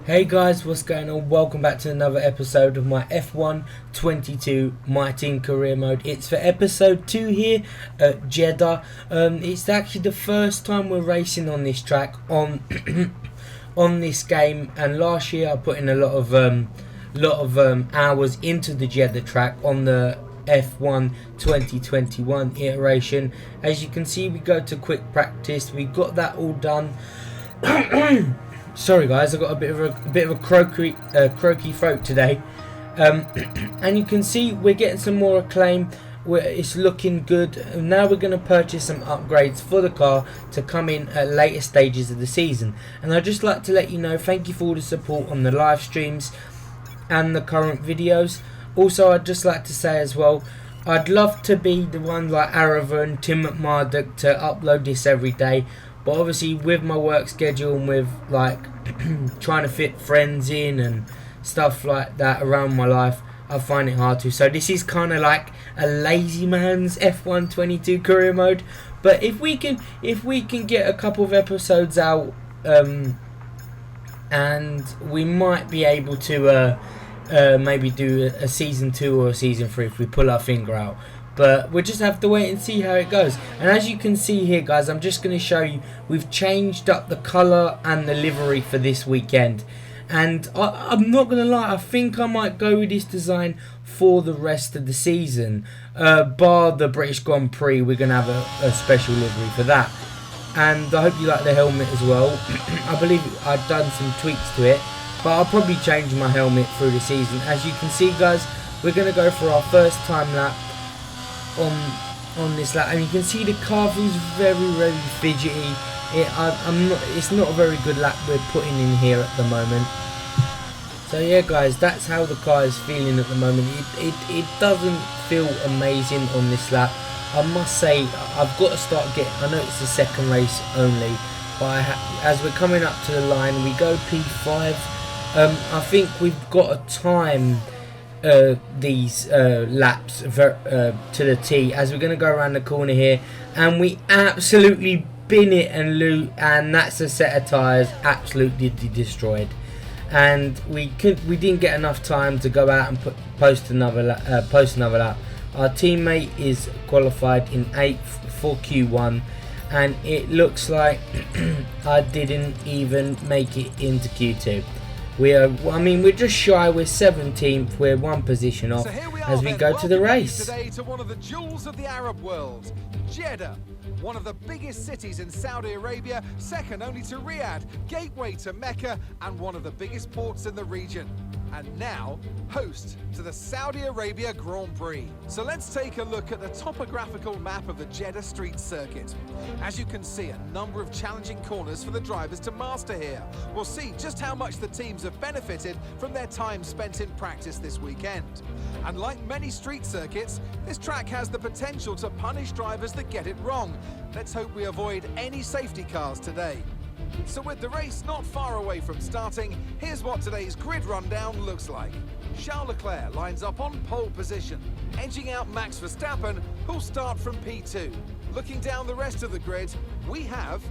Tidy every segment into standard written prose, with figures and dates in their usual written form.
Hey guys, what's going on? Welcome back to another episode of my F1 22 My Team Career Mode. It's for episode 2 here at Jeddah. It's actually the first time we're racing on this track on on this game, and last year I put in a lot of hours into the Jeddah track on the F1 2021 iteration. As you can see, we go to quick practice. We got that all done. Sorry guys, I've got a bit of a croaky throat today, and you can see we're getting some more acclaim. It's looking good. Now we're going to purchase some upgrades for the car to come in at later stages of the season. And I'd just like to let you know, thank you for all the support on the live streams and the current videos. Also, I'd just like to say as well, I'd love to be the one like Arava and Tim McMurdoch to upload this every day. But obviously with my work schedule and with like trying to fit friends in and stuff like that around my life, I find it hard to. So this is kind of like a lazy man's F1 22 career mode. But if we can get a couple of episodes out, and we might be able to maybe do a season 2 or a season 3 if we pull our finger out. But we'll just have to wait and see how it goes. And as you can see here guys, I'm just going to show you, we've changed up the colour and the livery for this weekend. And I'm not going to lie, I think I might go with this design for the rest of the season. Bar the British Grand Prix, we're going to have a special livery for that. And I hope you like the helmet as well. I believe I've done some tweaks to it, but I'll probably change my helmet through the season. As you can see guys, we're going to go for our first time lap on this lap, and you can see the car feels very fidgety. It's not a very good lap we're putting in here at the moment. So yeah guys, that's how the car is feeling at the moment. It doesn't feel amazing on this lap. I must say, I've got to start getting, I know it's the second race only, but as we're coming up to the line, we go P5. I think we've got to time these laps to the T, as we're going to go around the corner here, and we absolutely bin it and loot, and that's a set of tyres absolutely destroyed. And we didn't get enough time to go out and post another lap. Our teammate is qualified in 8th for Q1, and it looks like I didn't even make it into Q2. We're just shy. We're 17th. We're one position off as we go to the race. Today to one of the jewels of the Arab world, Jeddah, one of the biggest cities in Saudi Arabia, second only to Riyadh, gateway to Mecca, and one of the biggest ports in the region. And now, host to the Saudi Arabia Grand Prix. So let's take a look at the topographical map of the Jeddah Street Circuit. As you can see, a number of challenging corners for the drivers to master here. We'll see just how much the teams have benefited from their time spent in practice this weekend. And like many street circuits, this track has the potential to punish drivers that get it wrong. Let's hope we avoid any safety cars today. So with the race not far away from starting, here's what today's grid rundown looks like. Charles Leclerc lines up on pole position, edging out Max Verstappen, who'll start from P2. Looking down the rest of the grid, we have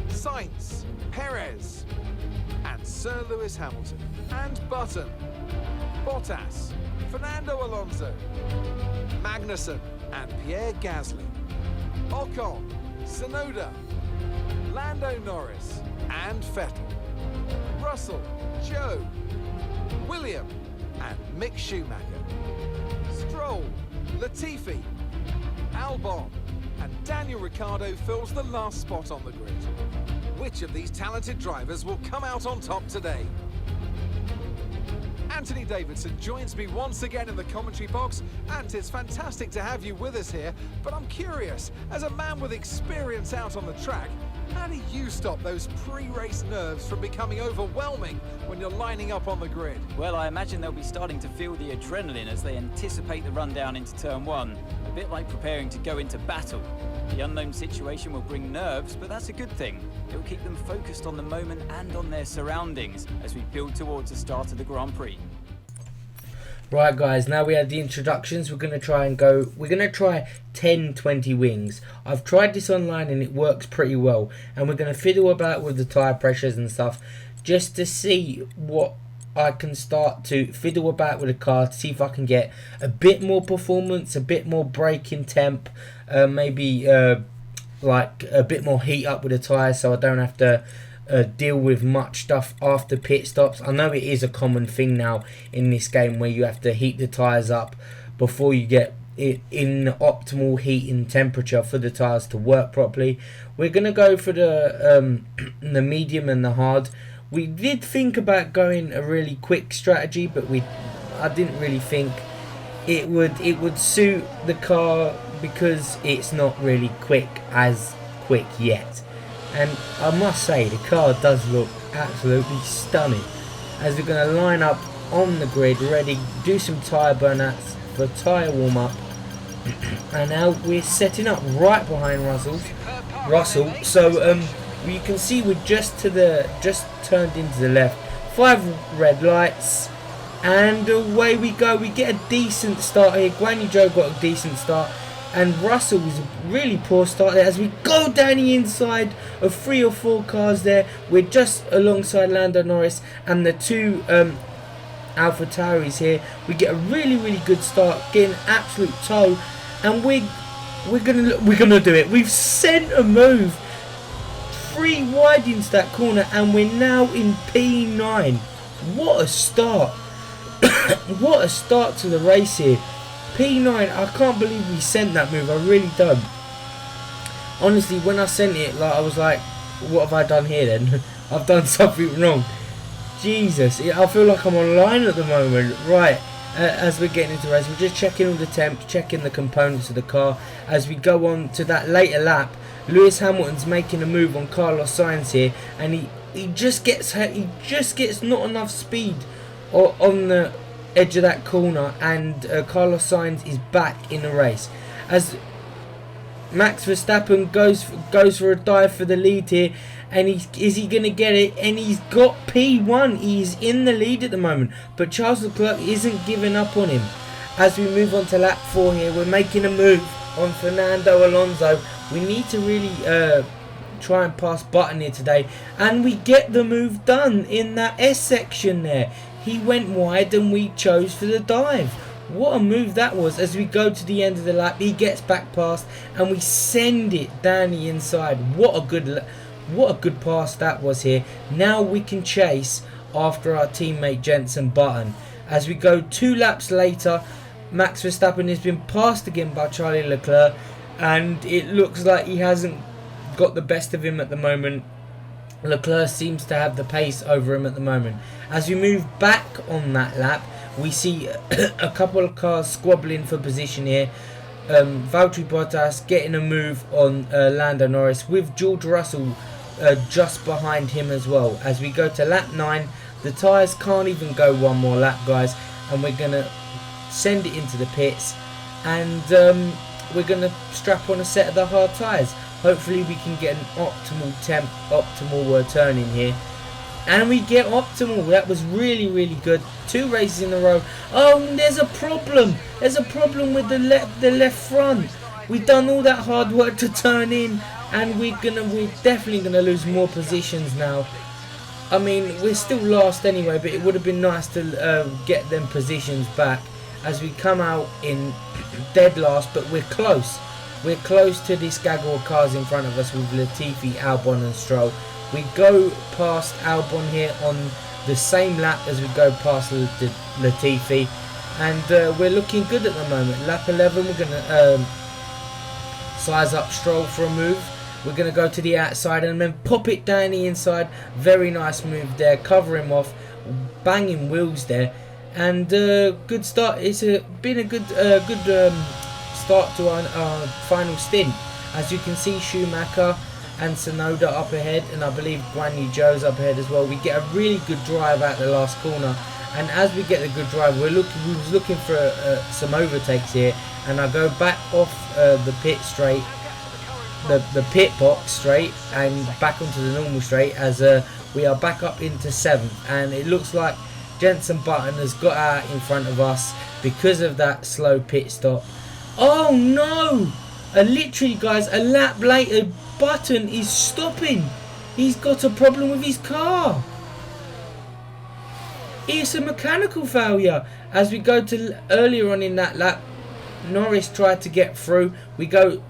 Sainz, Perez, and Sir Lewis Hamilton, and Button, Bottas, Fernando Alonso, Magnussen, and Pierre Gasly, Ocon, Tsunoda, Lando Norris and Vettel, Russell, Joe, William and Mick Schumacher, Stroll, Latifi, Albon and Daniel Ricciardo fills the last spot on the grid. Which of these talented drivers will come out on top today? Anthony Davidson joins me once again in the commentary box, and it's fantastic to have you with us here, but I'm curious, as a man with experience out on the track, how do you stop those pre-race nerves from becoming overwhelming when you're lining up on the grid? Well, I imagine they'll be starting to feel the adrenaline as they anticipate the rundown into turn 1, a bit like preparing to go into battle. The unknown situation will bring nerves, but that's a good thing. It will keep them focused on the moment and on their surroundings as we build towards the start of the Grand Prix. Right guys, now we have the introductions. We're going to try 10-20 wings. I've tried this online and it works pretty well, and we're going to fiddle about with the tyre pressures and stuff just to see what I can start to fiddle about with the car, to see if I can get a bit more performance, a bit more braking temp, maybe like a bit more heat up with the tyres, so I don't have to deal with much stuff after pit stops. I know it is a common thing now in this game where you have to heat the tyres up before you get it in optimal heating temperature for the tyres to work properly. We're going to go for the medium and the hard. We did think about going a really quick strategy, but I didn't really think it would suit the car because it's not really quick yet. And I must say, the car does look absolutely stunning. As we're going to line up on the grid, ready, do some tyre burnouts for tyre warm up. And now we're setting up right behind Russell. So you can see we're just turned into the left. 5 red lights, and away we go. We get a decent start here. Guan Yu Zhou got a decent start, and Russell was a really poor start there. As we go down the inside of 3 or 4 cars there, we're just alongside Lando Norris and the 2 Alpha Tauris here. We get a really good start, getting absolute tow, and we're gonna do it. We've sent a move 3 wide into that corner, and we're now in P9. What a start! What a start to the race here. P9. I can't believe we sent that move. I really don't. Honestly, when I sent it, I was like, what have I done here then? I've done something wrong. Jesus, I feel like I'm online at the moment. Right, as we're getting into the race, we're just checking all the temps, checking the components of the car. As we go on to that later lap, Lewis Hamilton's making a move on Carlos Sainz here, and he just gets hurt. He just gets not enough speed on the edge of that corner, and Carlos Sainz is back in the race. As Max Verstappen goes for a dive for the lead here, and is he going to get it? And he's got P1. He's in the lead at the moment, but Charles Leclerc isn't giving up on him. As we move on to lap 4 here, we're making a move on Fernando Alonso. We need to really try and pass Button here today, and we get the move done in that S section there. He went wide and we chose for the dive. What a move that was. As we go to the end of the lap, he gets back past and we send it down the inside. What a good pass that was here. Now we can chase after our teammate Jenson Button. As we go 2 laps later, Max Verstappen has been passed again by Charlie Leclerc, and it looks like he hasn't got the best of him at the moment. Leclerc seems to have the pace over him at the moment. As we move back on that lap, we see a couple of cars squabbling for position here. Valtteri Bottas getting a move on Lando Norris, with George Russell just behind him as well. As we go to lap 9, the tyres can't even go one more lap, guys, and we're going to send it into the pits, and we're going to strap on a set of the hard tyres. Hopefully we can get an optimal turning here. And we get optimal. That was really good. 2 races in a row. Oh, there's a problem. There's a problem with the left front. We've done all that hard work to turn in, and we're definitely gonna lose more positions now. I mean, we're still last anyway, but it would have been nice to get them positions back as we come out in dead last, but we're close. We're close to this gaggle of cars in front of us with Latifi, Albon and Stroll. We go past Albon here on the same lap as we go past Latifi, and we're looking good at the moment. Lap 11, we're going to size up Stroll for a move. We're going to go to the outside and then pop it down the inside. Very nice move there, cover him off, banging wheels there, and good start. It's been a good start to our final stint. As you can see, Schumacher and Tsunoda up ahead, and I believe Guan Yu Zhou's up ahead as well. We get a really good drive out the last corner, and as we get the good drive, we was looking for some overtakes here, and I go back off the pit straight, the pit box straight, and back onto the normal straight, as we are back up into 7th, and it looks like Jenson Button has got out in front of us because of that slow pit stop. Oh no! Literally, guys, a lap later, Button is stopping. He's got a problem with his car. it's a mechanical failure. As we go to earlier on in that lap, Norris tried to get through. We go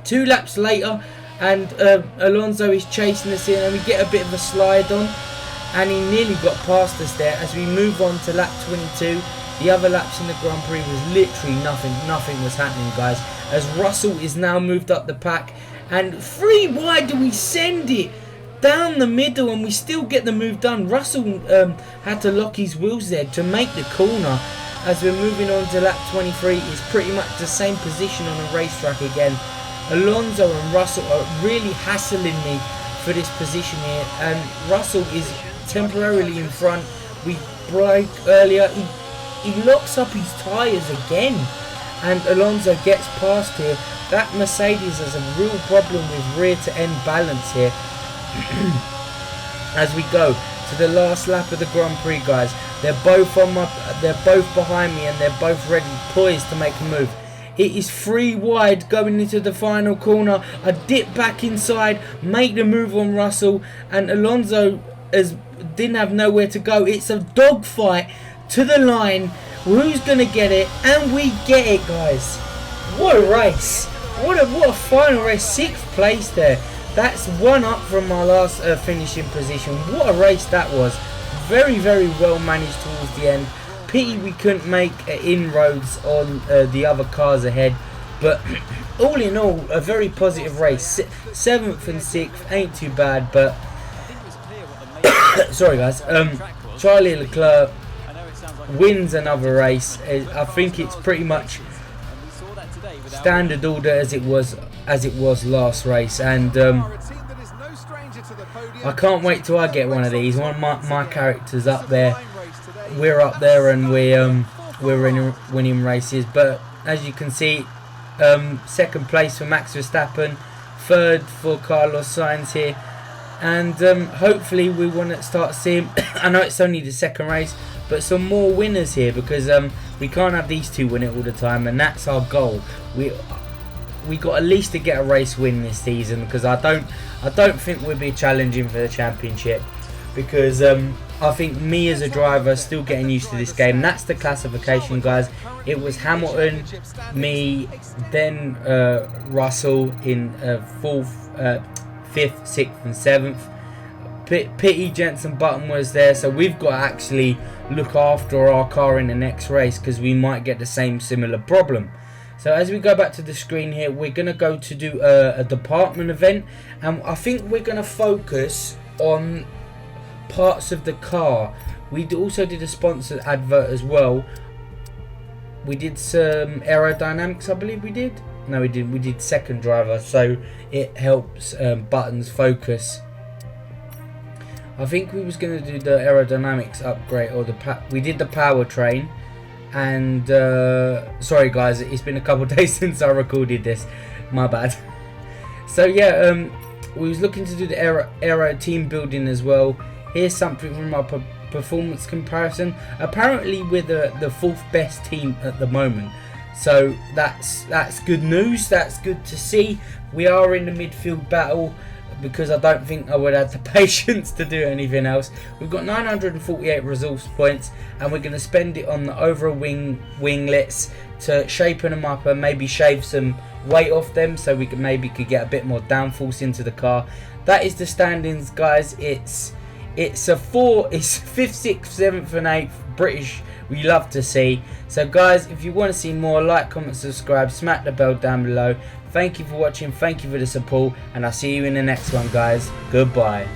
2 laps later, and Alonso is chasing us in, and we get a bit of a slide on, and he nearly got past us there. As we move on to lap 22, the other laps in the Grand Prix was literally nothing was happening, guys, as Russell is now moved up the pack, and 3 wide we send it down the middle, and we still get the move done. Russell had to lock his wheels there to make the corner. As we're moving on to lap 23, it's pretty much the same position on a racetrack again. Alonso and Russell are really hassling me for this position here, and Russell is temporarily in front. We brake earlier, he locks up his tyres again, and Alonso gets past here. That Mercedes has a real problem with rear to end balance here. As we go to the last lap of the Grand Prix, guys, they're both behind me, and they're both ready, poised to make a move. It is 3 wide going into the final corner. I dip back inside, make the move on Russell, and Alonso didn't have nowhere to go. It's a dogfight to the line. Who's gonna get it? And we get it, guys. What a race! What a final race. 6th place there. That's 1 up from my last finishing position. What a race that was. Very, very well managed towards the end. Pity we couldn't make inroads on the other cars ahead. But all in all, a very positive race. 7th and 6th ain't too bad. But sorry, guys. Charlie Leclerc wins another race. I think it's pretty much standard order as it was last race, and I can't wait till I get one of these. One of my characters up there. We're up there, and we're winning races. But as you can see, 2nd place for Max Verstappen, 3rd for Carlos Sainz here, and hopefully we want to start seeing. I know it's only the 2nd race, but some more winners here, because we can't have these 2 win it all the time, and that's our goal. We got at least to get a race win this season, because I don't think we'll be challenging for the championship, because I think me as a driver still getting used to this game. That's the classification, guys. It was Hamilton, me, then Russell in 4th, 5th, 6th and 7th. Pity Jenson Button was there, so we've got to actually look after our car in the next race, because we might get the similar problem. So as we go back to the screen here, we're going to go to do a department event, and I think we're going to focus on parts of the car. We also did a sponsored advert as well. We did some aerodynamics, I believe we did. No, we did second driver, so it helps Button's focus. I think we was going to do the aerodynamics upgrade, or we did the powertrain. And sorry guys, it's been a couple of days since I recorded this, my bad. So yeah, we was looking to do the aero team building as well. Here's something from our performance comparison. Apparently we're the 4th best team at the moment, so that's good news. That's good to see. We are in the midfield battle, because I don't think I would have the patience to do anything else. We've got 948 resource points, and we're going to spend it on the overall winglets to shapen them up and maybe shave some weight off them, so we could get a bit more downforce into the car. That is the standings, guys. It's 5th, 6th, 7th and 8th British. We love to see. So guys, if you want to see more, like, comment, subscribe, smack the bell down below. Thank you for watching, thank you for the support, and I'll see you in the next one, guys. Goodbye.